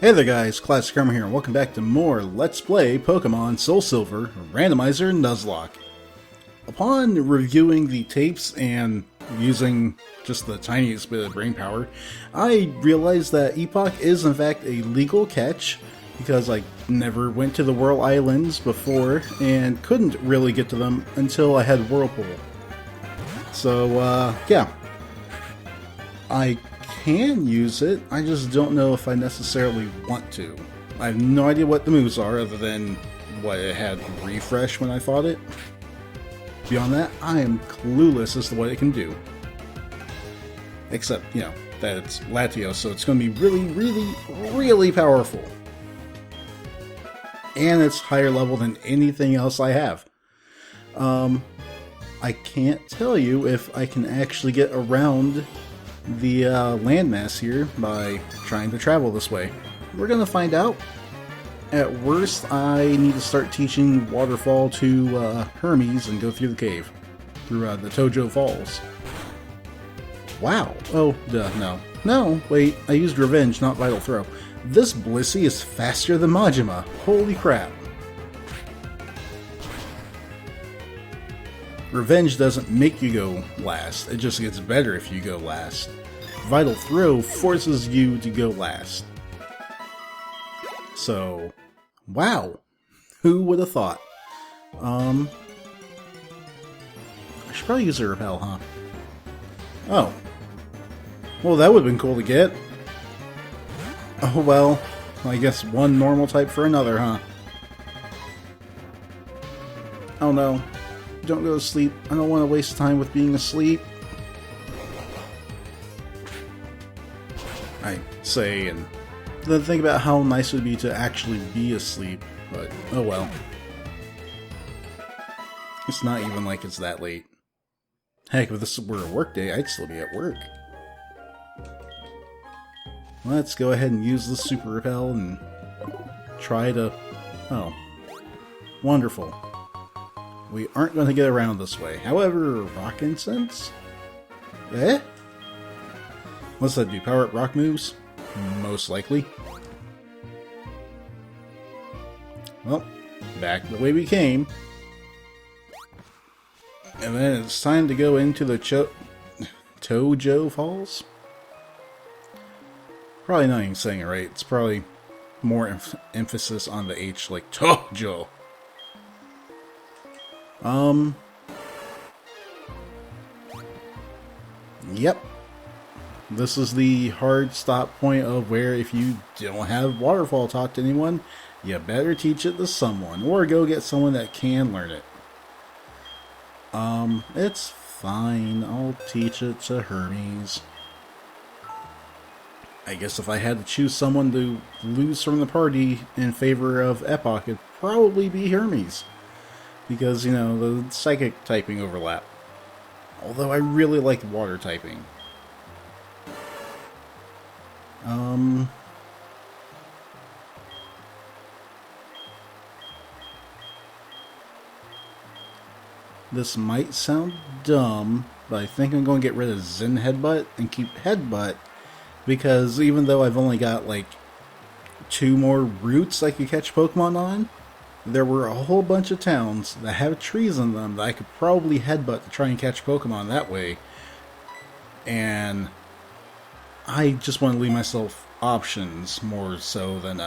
Hey there guys, Classic Armor here, and welcome back to more Let's Play Pokemon Soul Silver Randomizer Nuzlocke. Upon reviewing the tapes and using just the tiniest bit of brain power, I realized that Epoch is in fact a legal catch, because I never went to the Whirl Islands before and couldn't really get to them until I had Whirlpool. So, yeah. I can use it, I just don't know if I necessarily want to. I have no idea what the moves are other than what it had refresh when I fought it. Beyond that, I am clueless as to what it can do. Except, you know, that it's Latios, so it's going to be really powerful. And it's higher level than anything else I have. I can't tell you if I can actually get around the landmass here by trying to travel this way. We're gonna find out. At worst, I need to start teaching Waterfall to Hermes and go through the cave, through the Tojo Falls. Wow. Oh, duh, no. No, wait, I used Revenge, not Vital Throw. This Blissey is faster than Majima. Holy crap. Revenge doesn't make you go last, it just gets better if you go last. Vital Throw forces you to go last. So, wow. Who would have thought? I should probably use a Repel, huh? Oh. Well, that would have been cool to get. Oh well, I guess one normal type for another, huh? Oh no. Don't go to sleep. I don't want to waste time with being asleep. I say, and then think about how nice it would be to actually be asleep, but oh well. It's not even like it's that late. Heck, if this were a work day, I'd still be at work. Let's go ahead and use the Super Repel and try to... Oh. Wonderful. We aren't going to get around this way. However, Rock Incense? Eh? What's that do? Power up rock moves? Most likely. Well, back the way we came. And then it's time to go into the Tojo Falls? Probably not even saying it right. It's probably more emphasis on the H, like Tojo. Yep. This is the hard stop point of where if you don't have Waterfall taught to anyone, you better teach it to someone, or go get someone that can learn it. It's fine. I'll teach it to Hermes. I guess if I had to choose someone to lose from the party in favor of Epoch, it'd probably be Hermes. Because, you know, the psychic typing overlap. Although I really like water typing. This might sound dumb, but I think I'm going to get rid of Zen Headbutt and keep Headbutt, because even though I've only got like 2 more routes I could catch Pokemon on, there were a whole bunch of towns that have trees in them that I could probably headbutt to try and catch Pokemon that way. And I just want to leave myself options more so than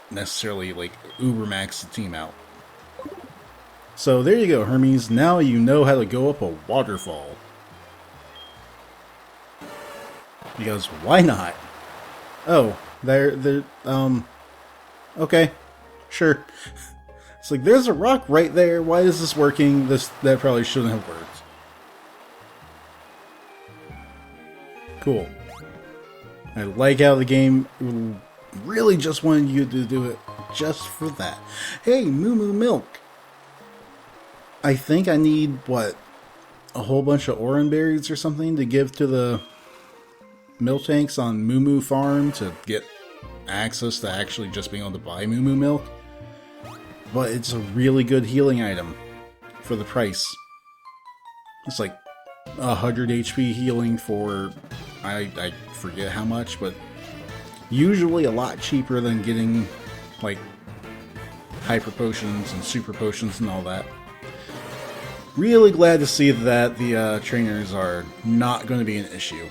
necessarily like Ubermax the team out. So there you go, Hermes. Now you know how to go up a waterfall. Because why not? Oh, okay. Sure. It's like, there's a rock right there. Why is this working? That probably shouldn't have worked. Cool. I like how the game really just wanted you to do it just for that. Hey, Moo Moo Milk. I think I need, what, a whole bunch of Oran berries or something to give to the milk tanks on Moo Moo Farm to get access to actually just being able to buy Moo Moo Milk. But it's a really good healing item for the price. It's like 100 HP healing for, I forget how much, but Usually a lot cheaper than getting, like, hyper potions and super potions and all that. Really glad to see that the trainers are not going to be an issue.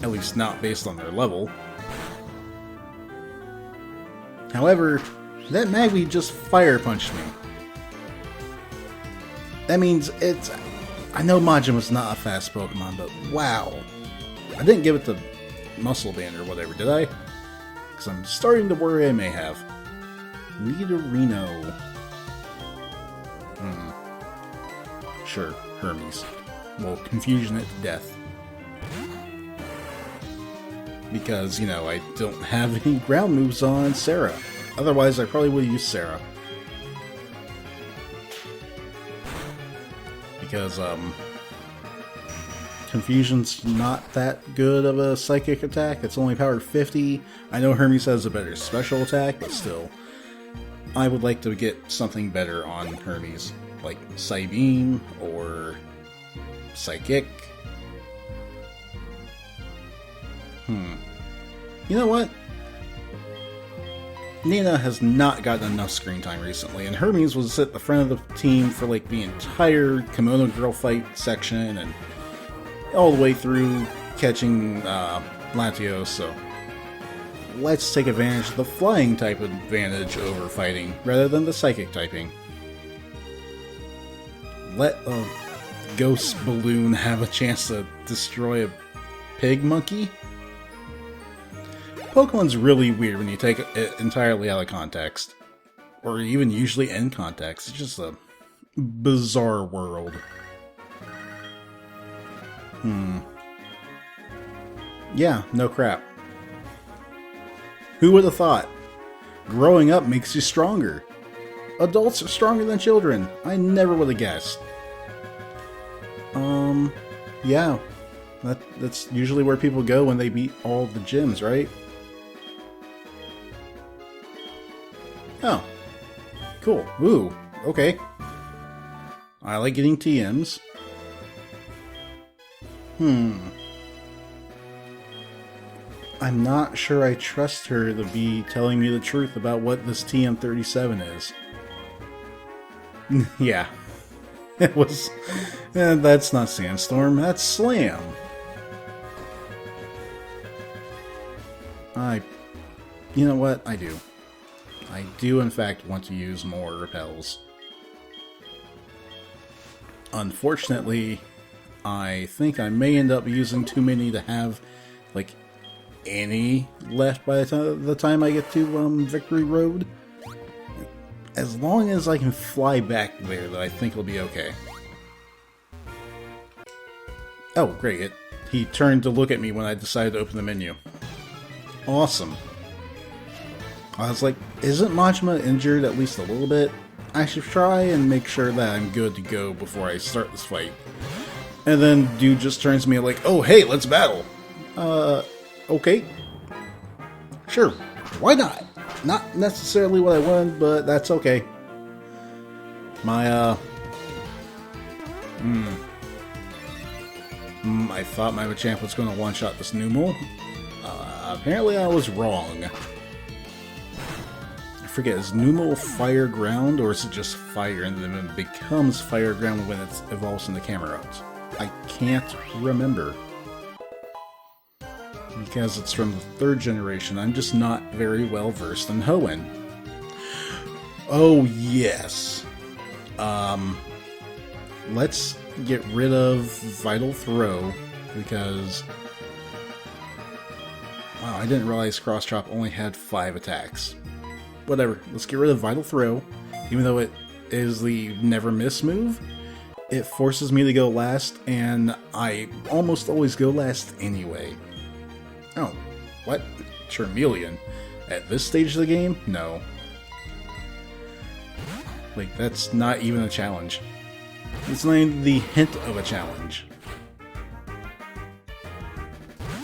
At least not based on their level. However, that Magby just fire punched me. That means it's... I know Majima's not a fast Pokemon, but wow. I didn't give it the Muscle Band or whatever, did I? Because I'm starting to worry I may have. Nidorino. Sure, Hermes. We'll confusion it to death. Because, you know, I don't have any ground moves on Sarah. Otherwise, I probably would use Sarah. Because, Confusion's not that good of a psychic attack. It's only power 50. I know Hermes has a better special attack, but still. I would like to get something better on Hermes. Like Psybeam or Psychic. You know what? Nina has not gotten enough screen time recently, and Hermes was at the front of the team for like the entire Kimono Girl fight section and all the way through catching Latios, so let's take advantage of the flying type advantage over fighting rather than the psychic typing. Let a ghost balloon have a chance to destroy a pig monkey? Pokemon's really weird when you take it entirely out of context. Or even usually in context. It's just a bizarre world. Yeah, no crap. Who would have thought? Growing up makes you stronger. Adults are stronger than children. I never would have guessed. Yeah. That's usually where people go when they beat all the gyms, right? Oh. Cool. Ooh. Okay. I like getting TMs. I'm not sure I trust her to be telling me the truth about what this TM37 is. Yeah. It was... that's not Sandstorm, that's Slam. You know what? I do. I do, in fact, want to use more repels. Unfortunately, I think I may end up using too many to have, like, any left by the time I get to Victory Road. As long as I can fly back there, though, I think it'll be okay. Oh, great. He turned to look at me when I decided to open the menu. Awesome. I was like, isn't Majima injured at least a little bit? I should try and make sure that I'm good to go before I start this fight. And then dude just turns to me like, oh hey, let's battle. Okay. Sure, why not? Not necessarily what I wanted, but that's okay. My, I thought my Machamp was going to one-shot this Numel. Apparently I was wrong. I forget, is Numel Fire Ground, or is it just Fire and then it becomes Fire Ground when it evolves into Camerupt? I can't remember. Because it's from the 3rd generation, I'm just not very well versed in Hoenn. Oh yes. Let's get rid of Vital Throw, because... Wow, I didn't realize Cross Chop only had 5 attacks. Whatever, let's get rid of Vital Throw. Even though it is the Never Miss move, it forces me to go last, and I almost always go last anyway. Oh, what? Charmeleon? At this stage of the game? No. Like, that's not even a challenge. It's not even the hint of a challenge.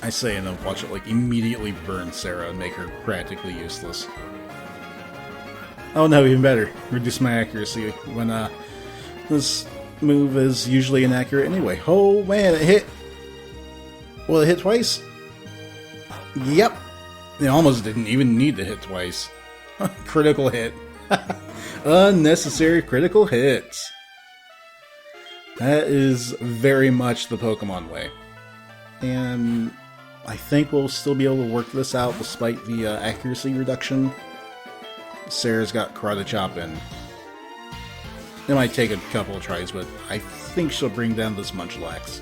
I say, and then watch it, like, immediately burn Sarah and make her practically useless. Oh no, even better. Reduce my accuracy when, this move is usually inaccurate anyway. Oh man, it hit! Well, it hit twice? Yep, It almost didn't even need to hit twice. Critical hit. Unnecessary critical hits. That is very much the Pokemon way. And I think we'll still be able to work this out despite the accuracy reduction. Sarah's got Karate Chop in. It might take a couple of tries, but I think she'll bring down this Munchlax.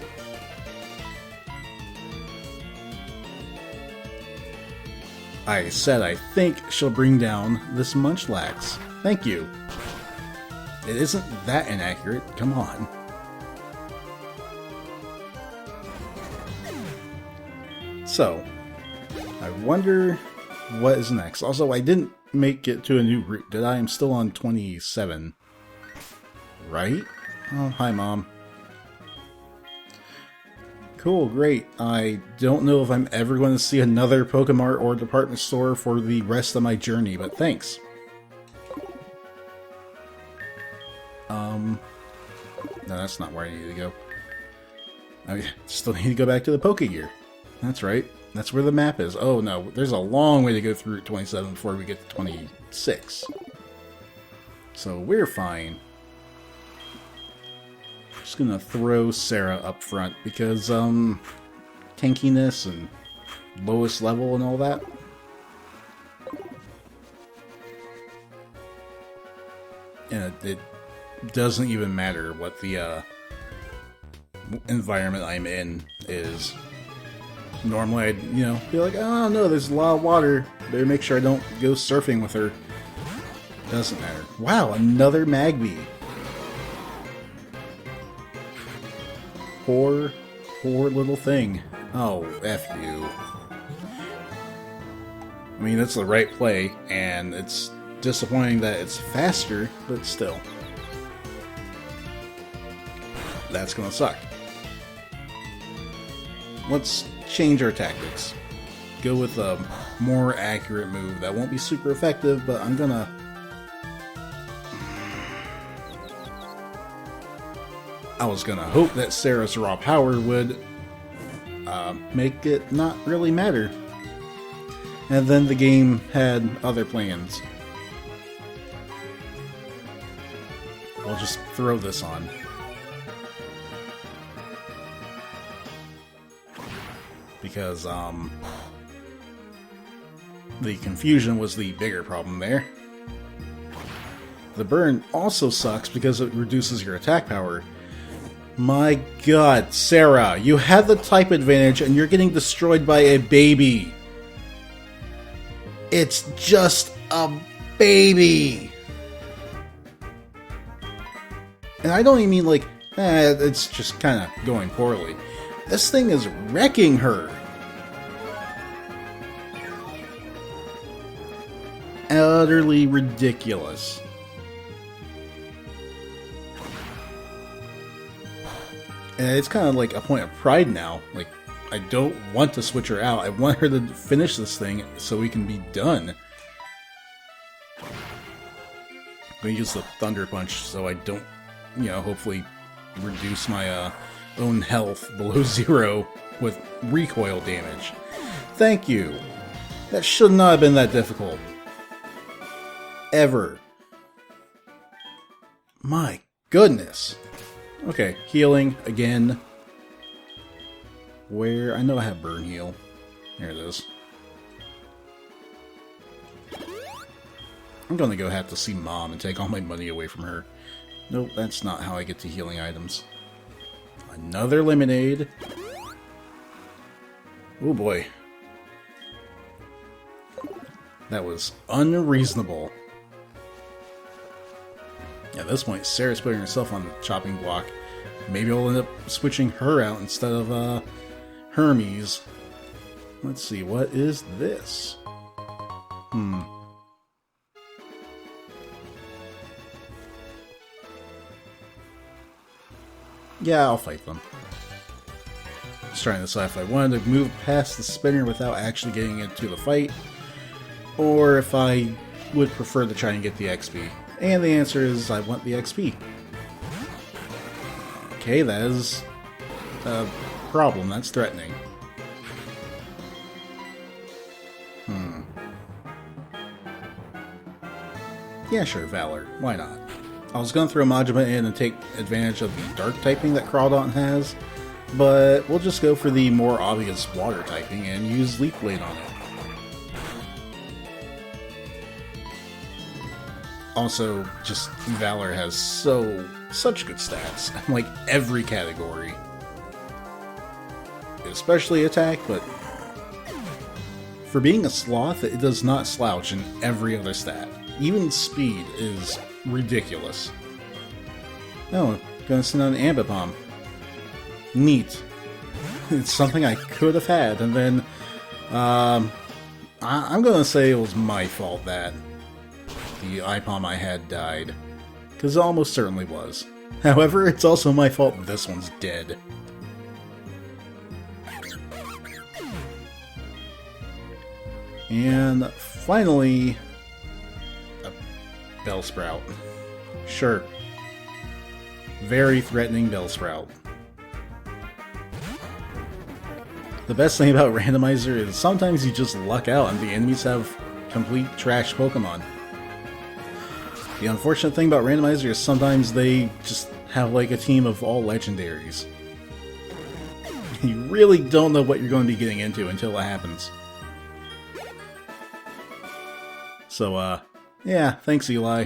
I said I think she'll bring down this Munchlax. Thank you. It isn't that inaccurate. Come on. So, I wonder what is next. Also, I didn't make it to a new route, did I? I'm still on 27. Right? Oh, hi, Mom. Cool, great. I don't know if I'm ever going to see another Pokemart or department store for the rest of my journey, but thanks. No, that's not where I need to go. I still need to go back to the Pokegear. That's right. That's where the map is. Oh, no. There's a long way to go through Route 27 before we get to 26. So, we're fine. Just gonna throw Sarah up front because, tankiness and lowest level and all that. And it doesn't even matter what the, environment I'm in is. Normally I'd, you know, be like, oh no, there's a lot of water. Better make sure I don't go surfing with her. Doesn't matter. Wow, another Magby. Poor little thing. Oh, F you. I mean, that's the right play, and it's disappointing that it's faster, but still. That's gonna suck. Let's change our tactics. Go with a more accurate move that won't be super effective, but I'm gonna... I was gonna hope that Sarah's raw power would make it not really matter. And then the game had other plans. We'll just throw this on. Because, the confusion was the bigger problem there. The burn also sucks because it reduces your attack power. My god, Sarah, you had the type advantage and you're getting destroyed by a baby. It's just a baby. And I don't even mean like, it's just kind of going poorly. This thing is wrecking her. Utterly ridiculous. And it's kind of like a point of pride now. Like, I don't want to switch her out. I want her to finish this thing so we can be done. I'm going to use the Thunder Punch so I don't, you know, hopefully reduce my own health below 0 with recoil damage. Thank you. That should not have been that difficult. Ever. My goodness. Okay, healing again. Where? I know I have Burn Heal. There it is. I'm gonna go have to see Mom and take all my money away from her. Nope, that's not how I get to healing items. Another Lemonade. Oh boy. That was unreasonable. At this point, Sarah's putting herself on the chopping block. Maybe I'll end up switching her out instead of Hermes. Let's see, what is this? Yeah, I'll fight them. Just trying to decide if I wanted to move past the spinner without actually getting into the fight, or if I would prefer to try and get the XP. And the answer is, I want the XP. Okay, that is a problem. That's threatening. Yeah, sure, Valor. Why not? I was going to throw Majima in and take advantage of the dark typing that Crawdon has, but we'll just go for the more obvious water typing and use Leaf Blade on it. Also, just Valor has such good stats, like every category. Especially attack, but for being a sloth, it does not slouch in every other stat. Even speed is ridiculous. Oh, gonna send out an Ambipom. Neat. It's something I could have had, and then I'm gonna say it was my fault that the IPOM I had died, because it almost certainly was. However, it's also my fault this one's dead. And finally, a Bellsprout. Sure. Very threatening Bellsprout. The best thing about Randomizer is sometimes you just luck out and the enemies have complete trash Pokemon. The unfortunate thing about Randomizer is sometimes they just have like a team of all legendaries. You really don't know what you're going to be getting into until it happens. So, yeah, thanks, Eli.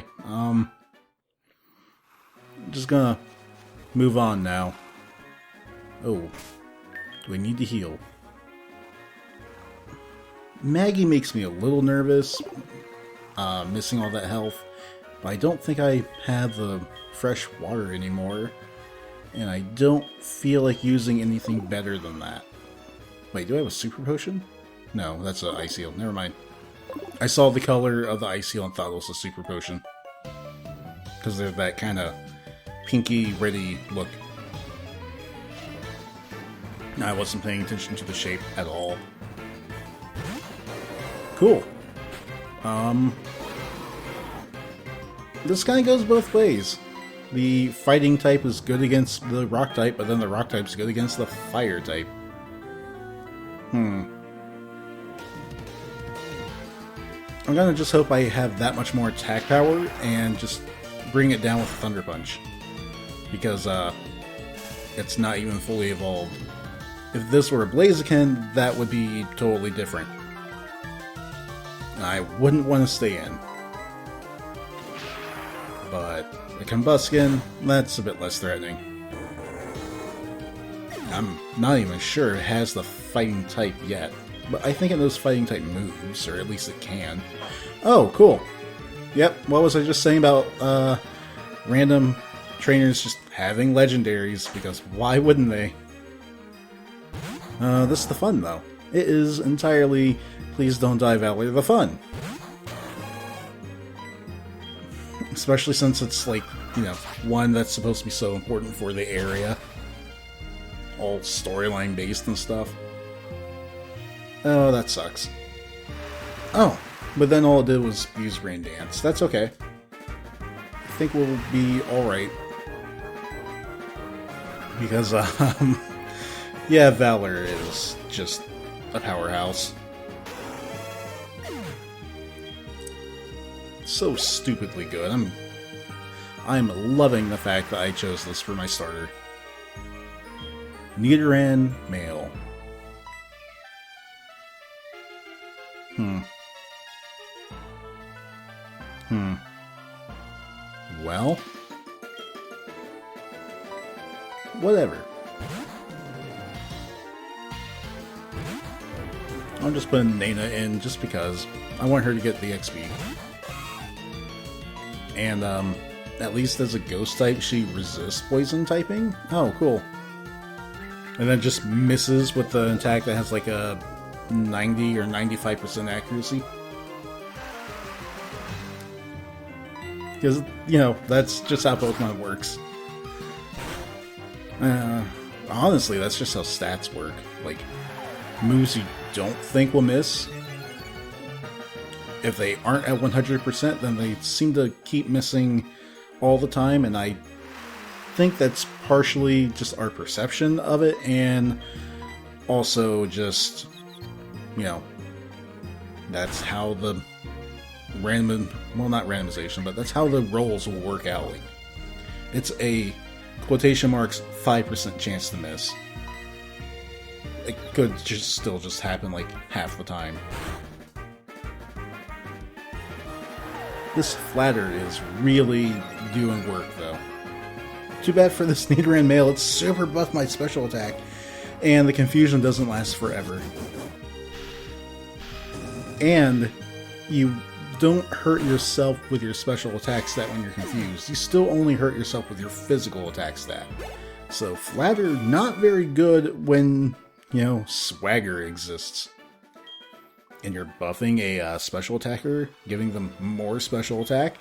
Just gonna move on now. Oh, do I need to heal? Maggie makes me a little nervous, missing all that health, but I don't think I have the fresh water anymore, and I don't feel like using anything better than that. Wait, do I have a super potion? No, that's an Ice Heal. Never mind. I saw the color of the Ice Heal and thought it was a super potion. Because they're that kind of pinky, reddy look. I wasn't paying attention to the shape at all. Cool. This kind of goes both ways. The fighting type is good against the rock type, but then the rock type is good against the fire type. I'm gonna just hope I have that much more attack power and just bring it down with Thunder Punch. Because, it's not even fully evolved. If this were a Blaziken, that would be totally different. I wouldn't want to stay in. But a Combusken, that's a bit less threatening. I'm not even sure it has the fighting type yet, but I think it knows fighting type moves, or at least it can. Oh, cool. Yep, what was I just saying about random trainers just having legendaries, because why wouldn't they? This is the fun, though. It is entirely Please Don't Die Valor the fun. Especially since it's like, you know, one that's supposed to be so important for the area. All storyline based and stuff. Oh, that sucks. Oh, but then all it did was use Rain Dance. That's okay. I think we'll be alright. Because, yeah, Valor is just a powerhouse. So stupidly good. I'm loving the fact that I chose this for my starter. Nidoran Male. Well, whatever. I'm just putting Nana in just because I want her to get the XP. And, at least as a ghost type, she resists poison typing? Oh, cool. And then just misses with the attack that has like a 90 or 95% accuracy. Because, you know, that's just how Pokemon works. Honestly, that's just how stats work. Like, moves you don't think will miss, if they aren't at 100%, then they seem to keep missing all the time, and I think that's partially just our perception of it, and also just, you know, that's how the well, not randomization, but that's how the rolls will work out. Like, it's a quotation marks 5% chance to miss. It could still just happen like half the time. This flatter is really doing work though. Too bad for this Nidoran male, it's super buffed my special attack, and the confusion doesn't last forever. And you don't hurt yourself with your special attack stat when you're confused. You still only hurt yourself with your physical attack stat. So flatter, not very good when, you know, swagger exists. And you're buffing a special attacker, giving them more special attack.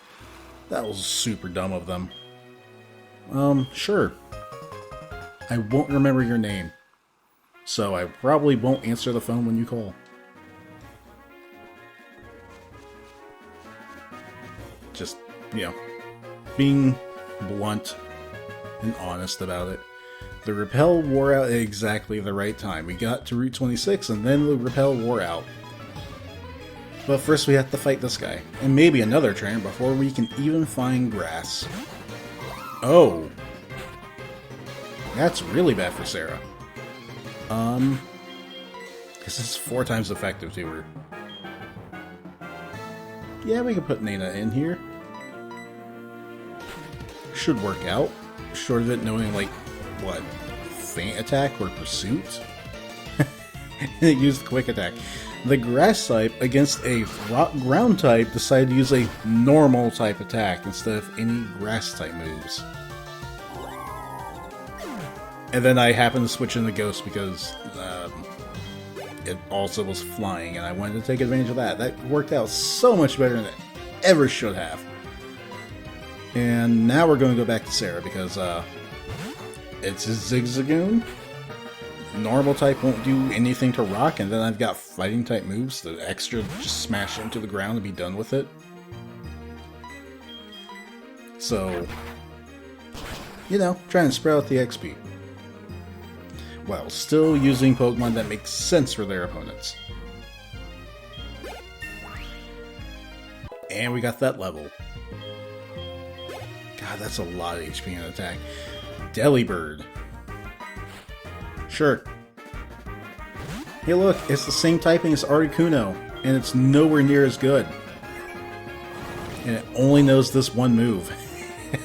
That was super dumb of them. Sure. I won't remember your name, so I probably won't answer the phone when you call. Just, you know, being blunt and honest about it. The repel wore out at exactly the right time. We got to Route 26 and then the repel wore out. But first we have to fight this guy, and maybe another trainer before we can even find grass. Oh. That's really bad for Sarah. This is 4 times effective to her. Yeah, we can put Nana in here. Should work out. Short of it knowing, like, what? Feint attack or pursuit? And it used quick attack. The grass type against a rock ground type decided to use a normal type attack instead of any grass type moves. And then I happened to switch into Ghost because it also was flying and I wanted to take advantage of that. That worked out so much better than it ever should have. And now we're going to go back to Sarah because it's a Zigzagoon. Normal type won't do anything to rock, and then I've got fighting type moves. The extra just smash into the ground and be done with it. So, you know, trying to spread out the XP. While still using Pokemon that make sense for their opponents. And we got that level. God, that's a lot of HP in attack. Delibird. Sure. Hey look, it's the same typing as Articuno, and it's nowhere near as good. And it only knows this one move.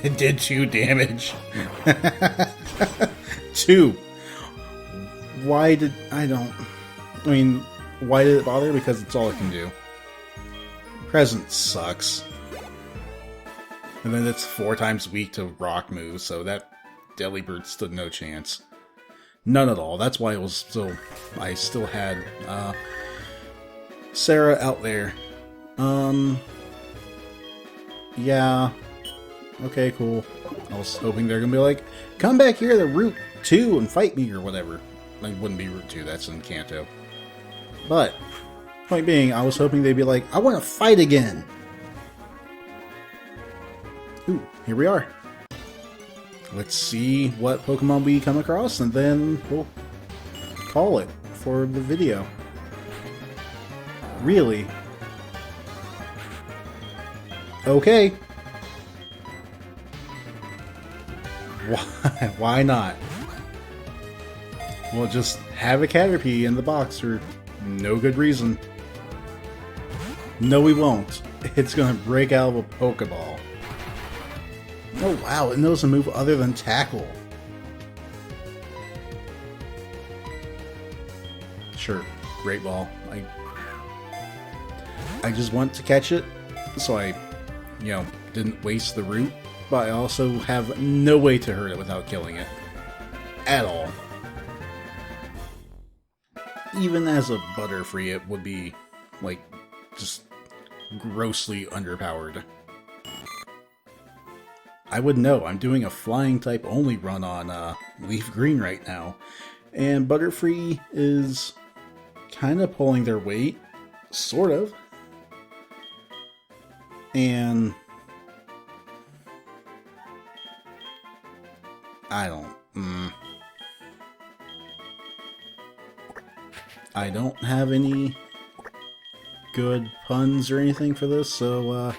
It did 2 damage. 2. Why did... why did it bother? Because it's all it can do. Present sucks. And then it's 4 times weak to rock moves, so that Delibird stood no chance. None at all. That's why it was still... I still had Sarah out there. Yeah. Okay, cool. I was hoping they're gonna be like, come back here to Route 2 and fight me or whatever. It wouldn't be Route 2, that's in Kanto. But, point being, I was hoping they'd be like, I want to fight again! Ooh, here we are. Let's see what Pokemon we come across, and then we'll call it for the video. Really? Okay. Why not? We'll just have a Caterpie in the box for no good reason. No, we won't. It's gonna break out of a Pokeball. Oh wow, it knows a move other than Tackle. Sure, Great Ball. I just want to catch it, so I, didn't waste the route, but I also have no way to hurt it without killing it. At all. Even as a Butterfree, it would be, just grossly underpowered. I would know. I'm doing a flying type only run on Leaf Green right now. And Butterfree is kind of pulling their weight. Sort of. And I don't have any good puns or anything for this, so,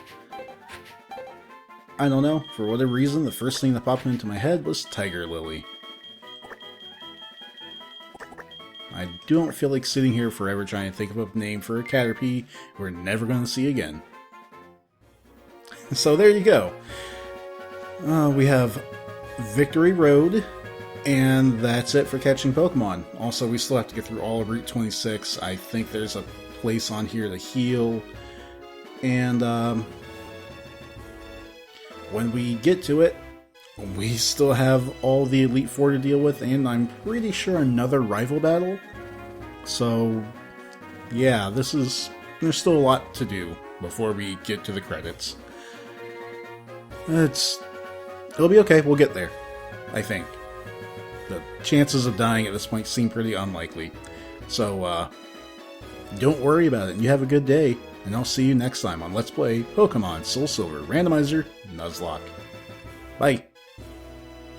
I don't know. For whatever reason, the first thing that popped into my head was Tiger Lily. I don't feel like sitting here forever trying to think of a name for a Caterpie we're never going to see again. So there you go. We have Victory Road, and that's it for catching Pokemon. Also, we still have to get through all of Route 26. I think there's a place on here to heal. And when we get to it, we still have all the Elite Four to deal with, and I'm pretty sure another rival battle. So, yeah, there's still a lot to do before we get to the credits. It'll be okay, we'll get there, I think. The chances of dying at this point seem pretty unlikely. So, don't worry about it, you have a good day, and I'll see you next time on Let's Play Pokemon Soul Silver Randomizer Nuzlocke. Bye!